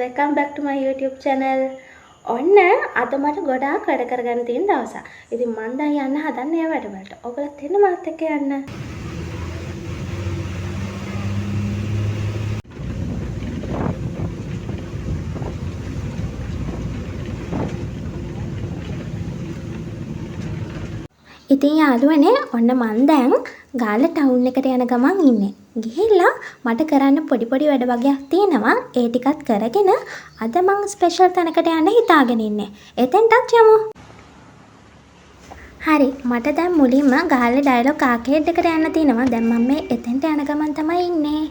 welcome back to my YouTube channel. ඔන්න අද මට ගොඩාක් වැඩ කරගන්න තියෙන දවසක්. ඉතින් මම දැන් යන්න හදන්නේ ඒ වැඩ වලට. ඔයගොල්ලොත් එන්න මාත් එක්ක යන්න. ඉතින් යාළුවනේ ඔන්න මම දැන් ගාල්ල ටවුන් එකට යන ගමන් ඉන්නේ. ගිහිල්ලා මට කරන්න පොඩි වැඩ වගේක් තියෙනවා. ඒ ටිකත් කරගෙන අද මම ස්පෙෂල් තැනකට යන්න හිතාගෙන ඉන්නේ. එතෙන්ටත් යමු. හරි මට දැන් මුලින්ම ගාල්ල ඩයලොග් ආකේඩ් එකට යන්න තියෙනවා. දැන් මම මේ එතෙන්ට යන ගමන් තමයි ඉන්නේ.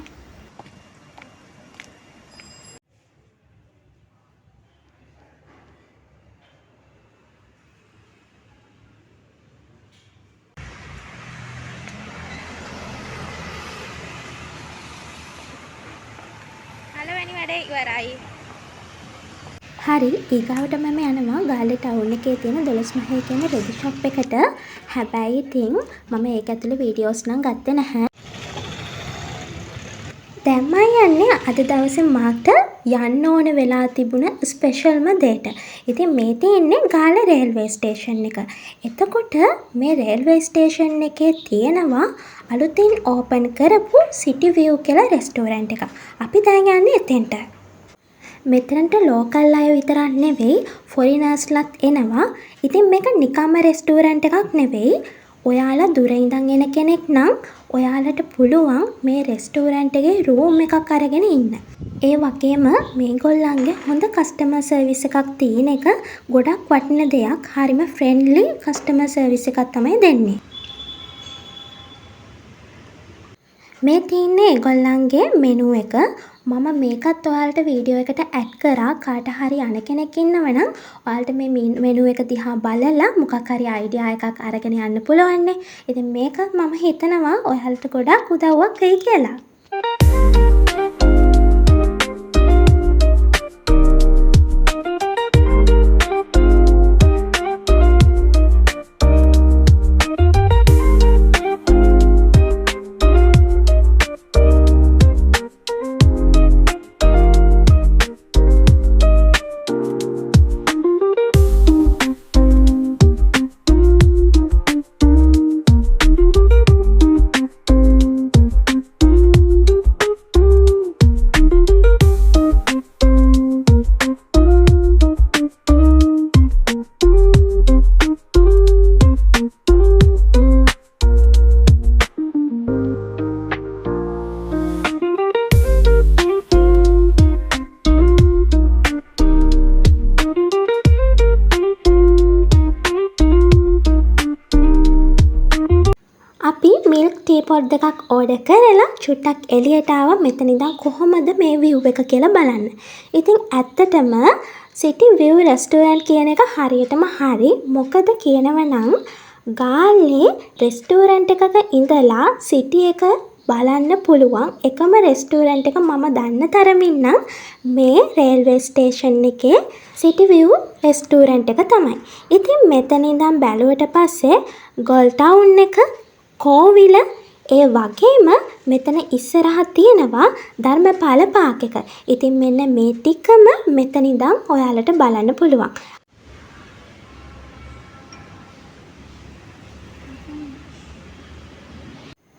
හරි ඊගාවට මම යනවා ගාල්ල ටවුන් එකේ තියෙන 12 මහේ කියන රෙදි ෂොප් එකට. හැබැයි ඉතින් මම ඒක ඇතුලේ වීඩියෝස් නම් ගත්තේ නැහැ. දැන් මම යන්නේ අද දවසේ මාට යන්න ඕන වෙලා තිබුණ ස්පෙෂල්ම දෙයට. ඉතින් මේ තියෙන්නේ ගාල්ල රේල්වේ ස්ටේෂන් එක. එතකොට මේ රේල්වේ ස්ටේෂන් එකේ තියෙනවා අලුතින් ඕපන් කරපු සිටි විව් කියලා රෙස්ටෝරන්ට් එකක්. අපි දැන් යන්නේ එතෙන්ට. මෙතනට ලෝකල් අය විතරක් නෙවෙයි ෆොරිනර්ස්ලත් එනවා. ඉතින් මේක නිකම්ම රෙස්ටෝරන්ට් එකක් නෙවෙයි. ඔයාලා දුර ඉඳන් එන කෙනෙක් නම් ඔයාලට පුළුවන් මේ රෙස්ටෝරන්ට් එකේ රූම් එකක් අරගෙන ඉන්න. ඒ වගේම මේගොල්ලන්ගේ හොඳ කස්ටමර් සර්විස් එකක් තියෙන එක ගොඩක් වටින දෙයක්. හරිම ෆ්‍රෙන්ඩ්ලි කස්ටමර් සර්විස් එකක් තමයි දෙන්නේ. මේ තියෙන්නේ ඒගොල්ලන්ගේ මෙනු එක. මම මේකත් ඔයාලට වීඩියෝ එකට ඇඩ් කරා. කාට හරි අන කෙනෙක් ඉන්නවනම් ඔයාලට මේ මෙනු එක දිහා බලලා මොකක් හරි අයිඩියා එකක් අරගෙන යන්න පුළුවන් නේ. ඉතින් මේකත් මම හිතනවා ඔයාලට ගොඩක් උදව්වක් වෙයි කියලා. පොඩ් දෙකක් ඕඩර් කරලා චුට්ටක් එළියට ආවා. මෙතන ඉඳන් කොහොමද මේ view එක කියලා බලන්න. ඉතින් ඇත්තටම සිටි view රෙස්ටෝරන්ට් කියන එක හරියටම හරි. මොකද කියනවනම් ගාල්ලේ රෙස්ටෝරන්ට් එකක ඉඳලා සිටි එක බලන්න පුළුවන් එකම රෙස්ටෝරන්ට් එක මම දන්න තරමින් නම් මේ රේල්වේ ස්ටේෂන් එකේ සිටි view රෙස්ටෝරන්ට් එක තමයි. ඉතින් මෙතන ඉඳන් බැලුවට පස්සේ ගෝල් ටවුන් එක කෝවිල ඒ වගේම මෙතන ඉස්සරහ තියෙනවා ධර්මපාල පාක් එක. ඉතින් මෙන්න මේ ටිකම මෙතන ඉඳන් ඔයාලට බලන්න පුළුවන්.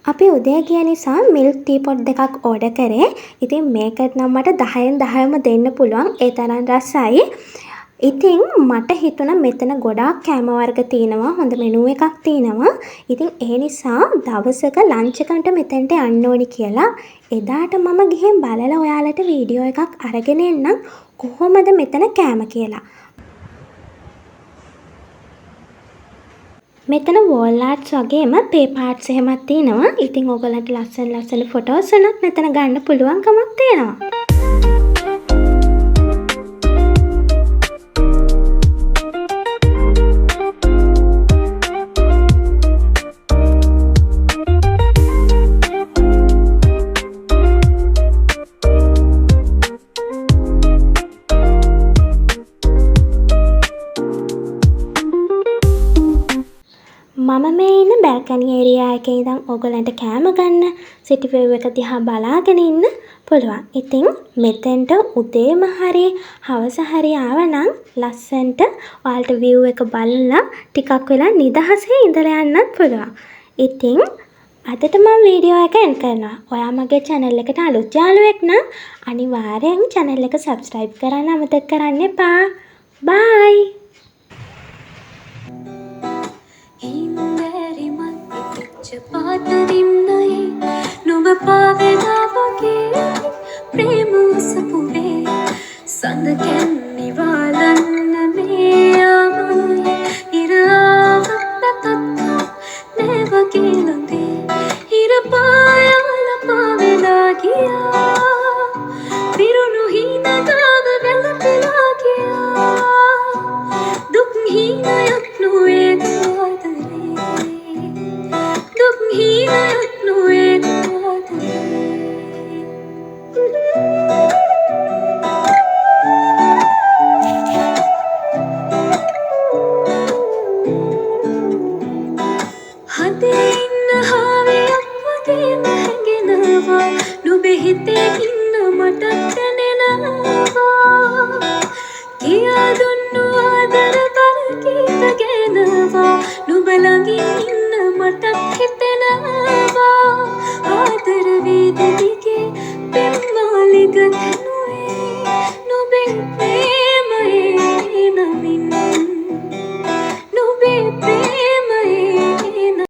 අපි උදේ ගිය නිසා මිල්ක් ටී පොට් දෙකක් ඕඩර් කරේ. ඉතින් මේකට නම් මට 10න් 10ම දෙන්න පුළුවන්. ඒ තරම් රසයි. ඉතින් මට හිතුණා මෙතන ගොඩාක් කෑම වර්ග තියෙනවා. හොඳ මෙනු එකක් තියෙනවා. ඉතින් ඒ නිසා දවසක ලන්ච් එකට මෙතෙන්ට යන්න ඕනි කියලා එදාට මම ගිහින් බලලා ඔයාලට වීඩියෝ එකක් අරගෙන එන්නම් කොහොමද මෙතන කෑම කියලා. මෙතන වෝල් ආර්ට්ස් වගේම පේපර් ආර්ට්ස් එහෙමත් තියෙනවා. ඉතින් ඔයගලන්ට ලස්සන ෆොටෝස් උනත් මෙතන ගන්න පුළුවන්කමක් තියෙනවා. මම මේ ඉන්න බැල්කනි ඒරියා එකේ ඉඳන් ඔයගලන්ට කෑම ගන්න සිටි වේව් එක දිහා බලාගෙන ඉන්න පුළුවන්. ඉතින් මෙතෙන්ට උදේම හරි හවස හරි ආවනම් ලස්සන්ට ඔයාලට view එක බලලා ටිකක් වෙලා නිදහසේ ඉඳලා යන්නත් පුළුවන්. ඉතින් අදට මම වීඩියෝ එක එන්ඩ් කරනවා. ඔයා මගේ channel එකට අලුත් යාළුවෙක් නම් අනිවාර්යෙන් channel එක subscribe කරන්න අමතක කරන්න එපා. bye. Hindari mat pathadin